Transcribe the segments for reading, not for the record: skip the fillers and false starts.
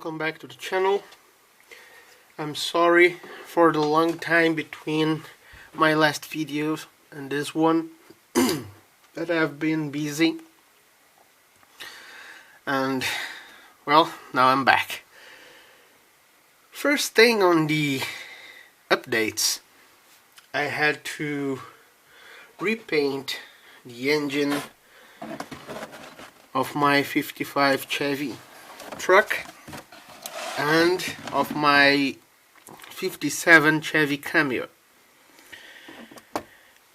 welcome back to the channel. I'm sorry for the long time between my last videos and this one, that I've been busy, and well, now I'm back. First thing on the updates, I had to repaint the engine of my 55 Chevy truck and of my 57 Chevy Cameo.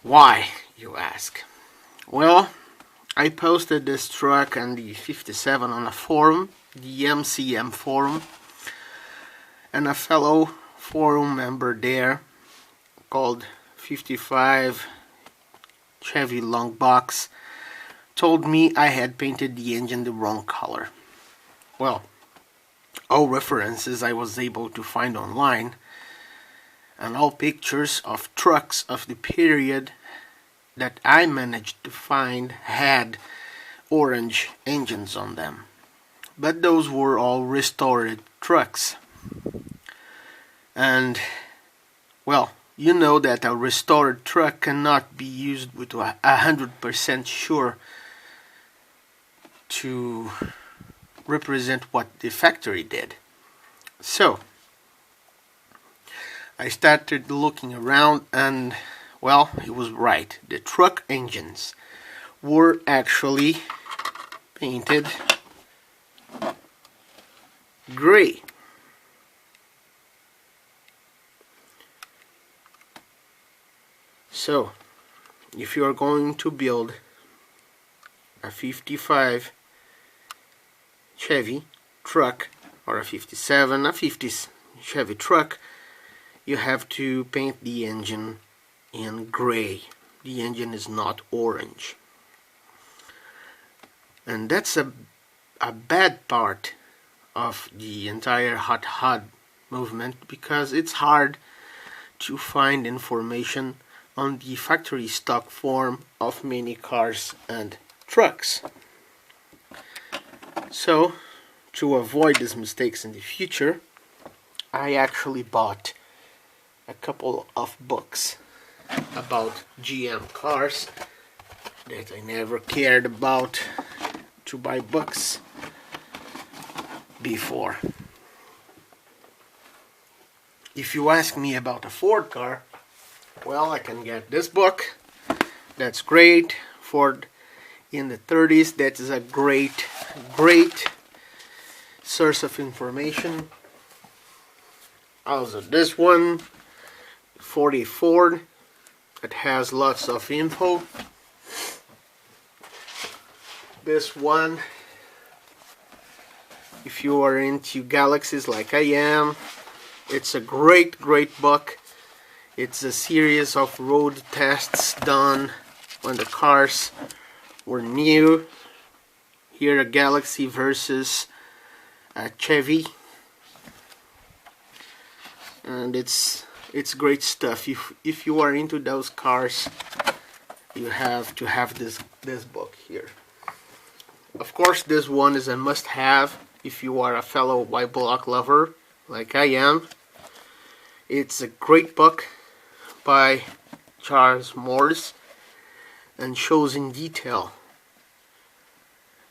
Why, you ask? Well, I posted this truck and the 57 on a forum, the MCM forum, and a fellow forum member there called 55 Chevy Long Box told me I had painted the engine the wrong color. Well, all references I was able to find online and all pictures of trucks of the period that I managed to find had orange engines on them. But those were all restored trucks. And, well, you know that a restored truck cannot be used with 100% sure to represent what the factory did. So I started looking around and, well, he was right. The truck engines were actually painted gray. So if you are going to build a 55 Chevy truck or a 57, a 50s Chevy truck, you have to paint the engine in gray. The engine is not orange. And that's a bad part of the entire hot rod movement, because it's hard to find information on the factory stock form of many cars and trucks. So, to avoid these mistakes in the future, I actually bought a couple of books about GM cars that I never cared about to buy books before. If you ask me about a Ford car, well, I can get this book. That's great. Ford in the 30s. That is a great source of information. Also, this one, 40 Ford. It has lots of info. This one, if you are into galaxies like I am, it's a great book. It's a series of road tests done when the cars were new. Here, a Galaxy versus a Chevy, and it's great stuff. If you are into those cars, you have to have this book here. Of course, this one is a must-have if you are a fellow white block lover like I am. It's a great book by Charles Morse and shows in detail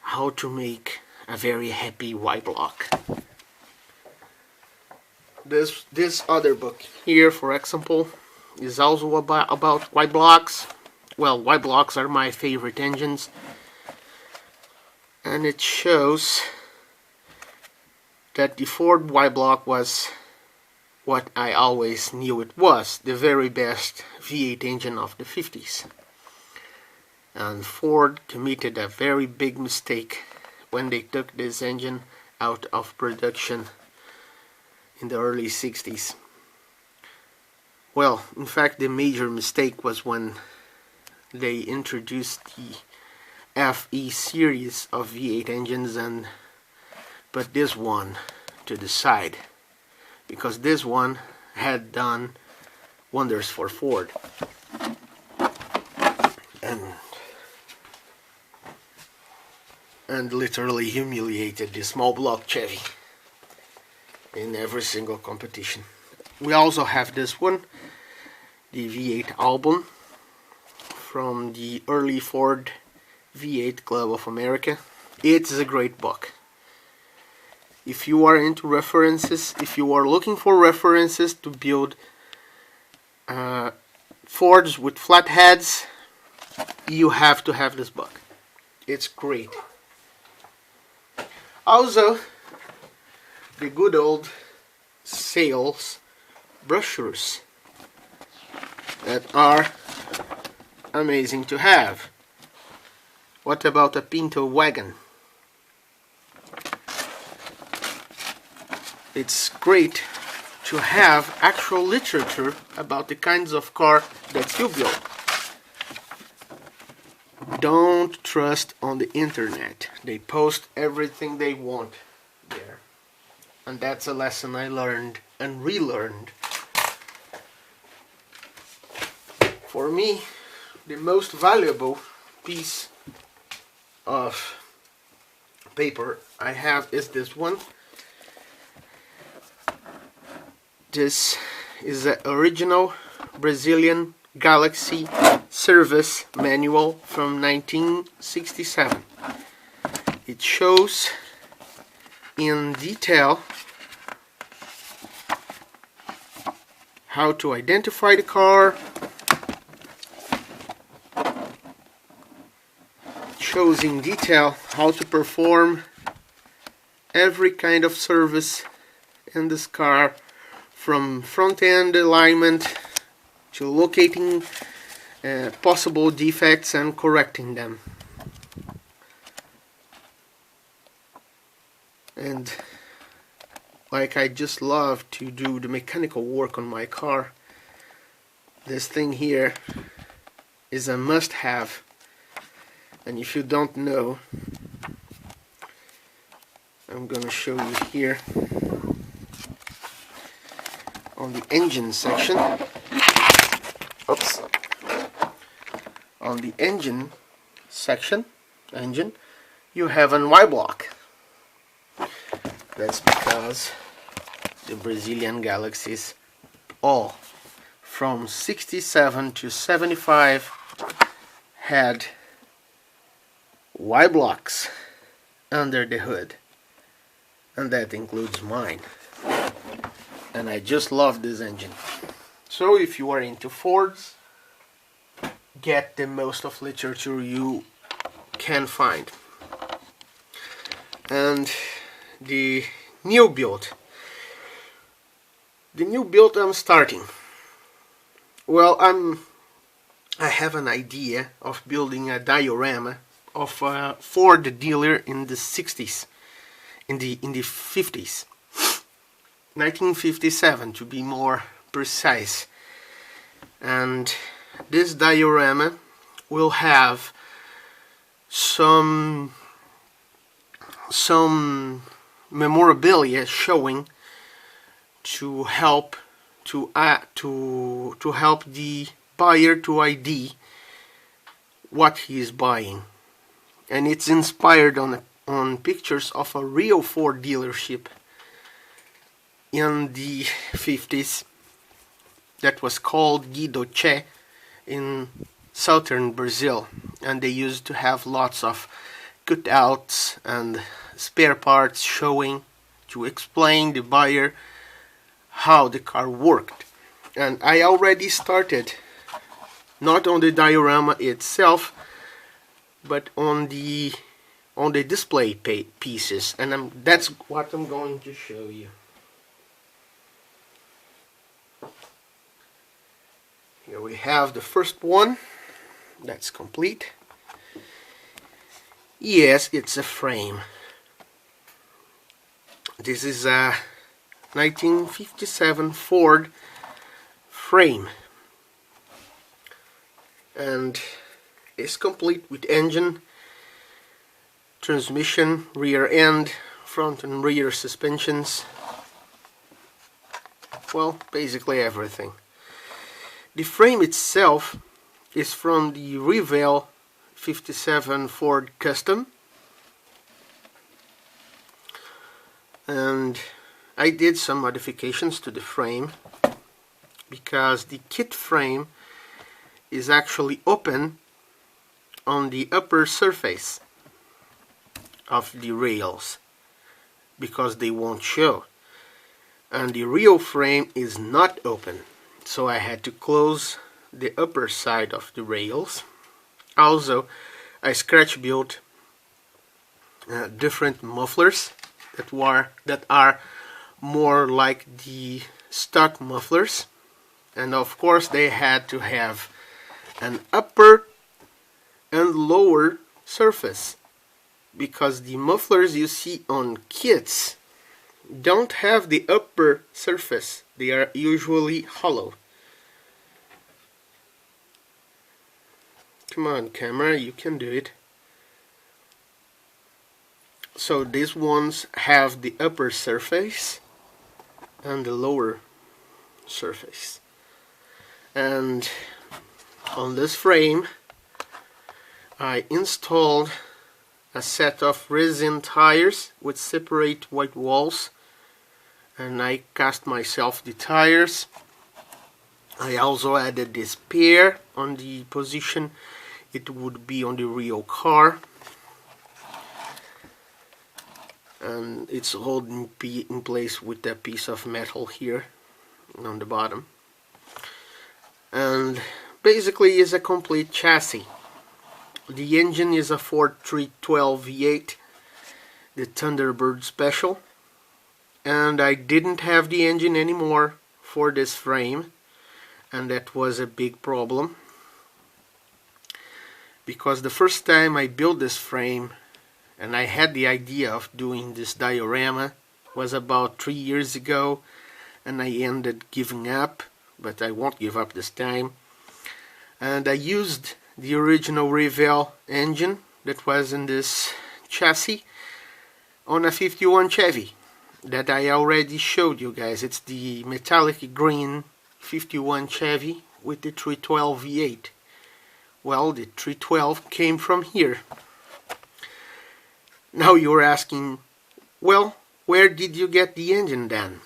how to make a very happy white block. This other book here, for example, is also about white blocks. Well, white blocks are my favorite engines, and it shows that the Ford white block was what I always knew it was, the very best V8 engine of the 50s. And Ford committed a very big mistake when they took this engine out of production in the early 60s. Well, in fact, the major mistake was when they introduced the FE series of V8 engines and put this one to the side, because this one had done wonders for Ford and literally humiliated the small block Chevy. in every single competition. We also have this one, the V8 album from the early Ford V8 Club of America. It's a great book. If you are into references, if you are looking for references to build Fords with flat heads, you have to have this book. It's great. Also, the good old sales brochures that are amazing to have. What about a Pinto wagon? It's great to have actual literature about the kinds of car that you build. Don't trust on the internet. They post everything they want there. And that's a lesson I learned and relearned. For me, the most valuable piece of paper I have is this one. This is the original Brazilian Galaxy service manual from 1967. It shows in detail how to identify the car. It shows in detail how to perform every kind of service in this car, from front end alignment to locating possible defects and correcting them. And like I just love to do the mechanical work on my car, this thing here is a must-have. And if you don't know, I'm gonna show you here on the engine section. Oops. On the engine section, you have an Y block. That's because the Brazilian Galaxies, all from 67 to 75, had Y blocks under the hood, and that includes mine. And I just love this engine. So if you are into Fords, get the most of literature you can find. And the new build I'm starting. Well, I have an idea of building a diorama of a Ford dealer in the 60s, in the 50s. 1957 to be more precise. And this diorama will have some memorabilia showing to help the buyer to ID what he is buying. And it's inspired on pictures of a real Ford dealership in the 50s that was called Guido Che in southern Brazil, and they used to have lots of cutouts and spare parts showing to explain the buyer how the car worked. And I already started, not on the diorama itself, but on the display pieces, and that's what I'm going to show you. Here we have the first one. That's complete. Yes, it's a frame. This is a 1957 Ford frame, and it's complete with engine, transmission, rear end, front and rear suspensions. Well, basically everything. The frame itself is from the Revel 57 Ford Custom, and I did some modifications to the frame because the kit frame is actually open on the upper surface of the rails because they won't show, and the real frame is not open, so I had to close the upper side of the rails. Also, I scratch built different mufflers that are more like the stock mufflers, and of course they had to have an upper and lower surface because the mufflers you see on kits don't have the upper surface. They are usually hollow. Come on, camera, you can do it. So these ones have the upper surface and the lower surface. And on this frame I installed a set of resin tires with separate white walls, and I cast myself the tires. I also added this pair on the position it would be on the real car, and it's holding in place with a piece of metal here on the bottom, and basically is a complete chassis. The engine is a Ford 312 V8, the Thunderbird Special, and I didn't have the engine anymore for this frame, and that was a big problem because the first time I built this frame and I had the idea of doing this diorama was about 3 years ago, and I ended giving up, but I won't give up this time. And I used the original Revel engine that was in this chassis on a 51 Chevy that I already showed you guys. It's the metallic green 51 Chevy with the 312 V8. Well, the 312 came from here. Now you're asking, well, where did you get the engine then?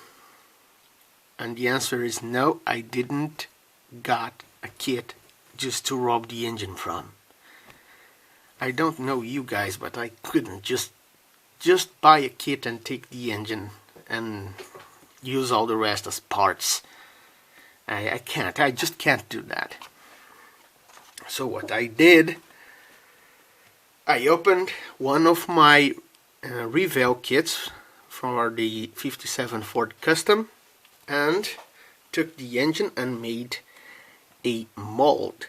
And the answer is no, I didn't got a kit just to rob the engine from. I don't know you guys, but I couldn't just buy a kit and take the engine and use all the rest as parts. I can't. I just can't do that. So what I did, I opened one of my Revel kits from the 57 Ford Custom and took the engine and made a mold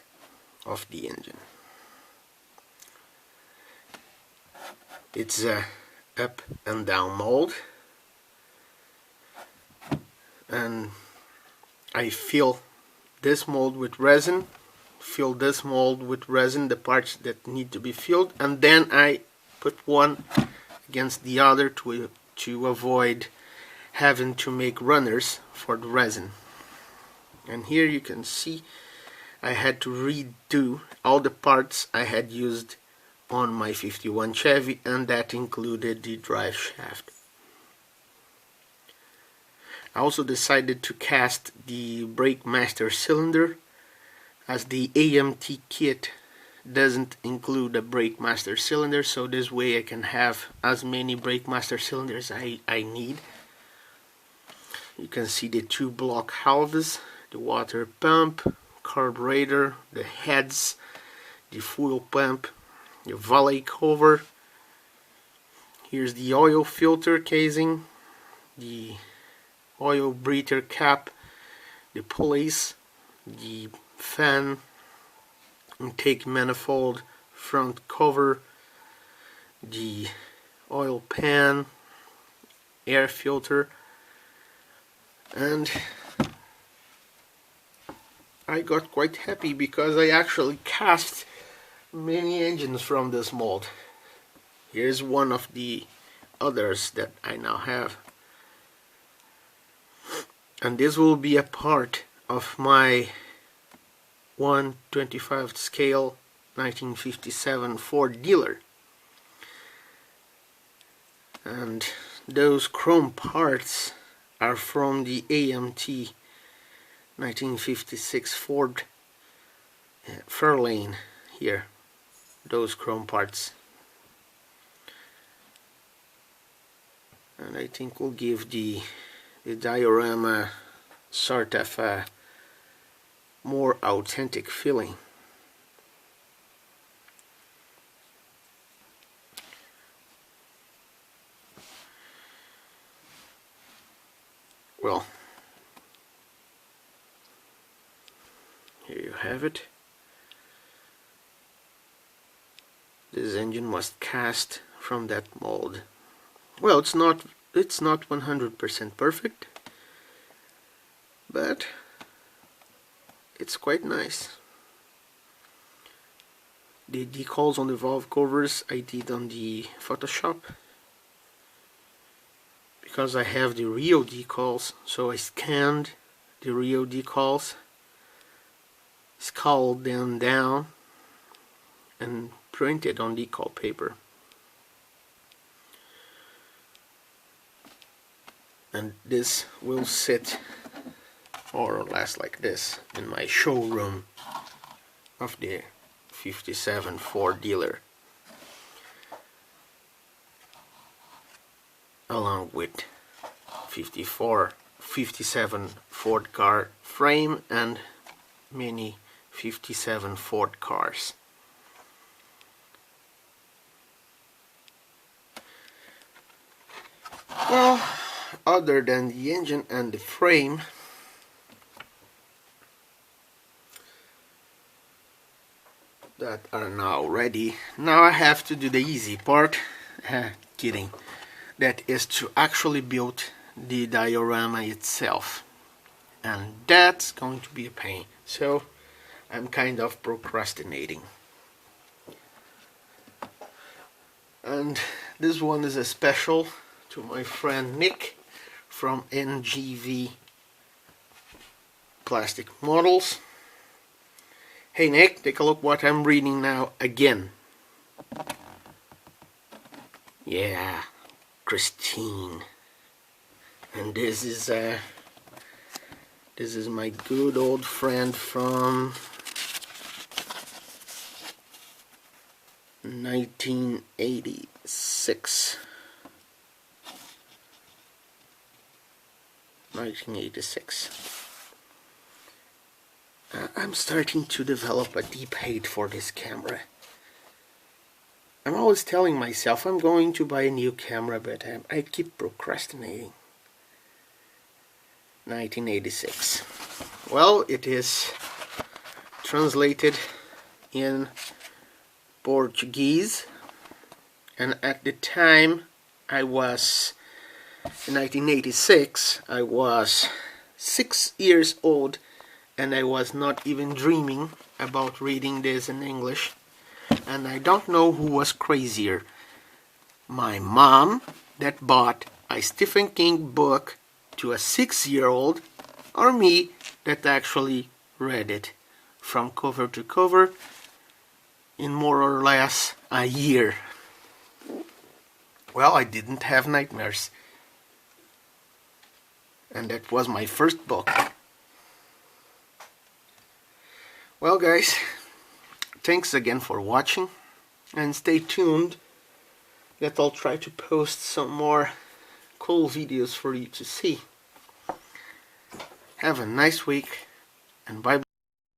of the engine. It's a up and down mold, and I fill this mold with resin, the parts that need to be filled, and then I put one against the other to avoid having to make runners for the resin. And here you can see I had to redo all the parts I had used on my 51 Chevy, and that included the drive shaft. I also decided to cast the brake master cylinder, as the AMT kit doesn't include a brake master cylinder, so this way I can have as many brake master cylinders I need. You can see the two block halves, the water pump, carburetor, the heads, the fuel pump, the valet cover. Here's the oil filter casing, the oil breather cap, the pulleys, the fan, intake manifold, front cover, the oil pan, air filter, and I got quite happy because I actually cast many engines from this mold. Here's one of the others that I now have, and this will be a part of my 1/25 scale 1957 Ford dealer. And those chrome parts are from the AMT 1956 Ford Fairlane here, those chrome parts. And I think we'll give the diorama sort of a more authentic feeling. Well, here you have it. This engine was cast from that mold. Well, it's not 100% perfect, but it's quite nice. The decals on the valve covers I did on the Photoshop, because I have the real decals, so I scanned the real decals, scaled them down, and printed on decal paper. And this will sit more or less like this in my showroom of the 57 Ford dealer, along with 57 Ford car frame and many 57 Ford cars. Well, other than the engine and the frame, that are now ready, now I have to do the easy part. Kidding. That is to actually build the diorama itself, and that's going to be a pain, so I'm kind of procrastinating. And this one is a special to my friend Nick from NGV Plastic Models. Hey Nick, take a look what I'm reading now again. Yeah, Christine. And this is my good old friend from 1986. 1986. I'm starting to develop a deep hate for this camera. I'm always telling myself I'm going to buy a new camera, but I keep procrastinating. 1986. Well, it is translated in Portuguese, and at the time in 1986, I was 6 years old, and I was not even dreaming about reading this in English. And I don't know who was crazier, my mom that bought a Stephen King book to a 6-year-old, or me that actually read it from cover to cover in more or less a year. Well, I didn't have nightmares, and that was my first book. Well guys, thanks again for watching, and stay tuned that I'll try to post some more cool videos for you to see. Have a nice week, and bye.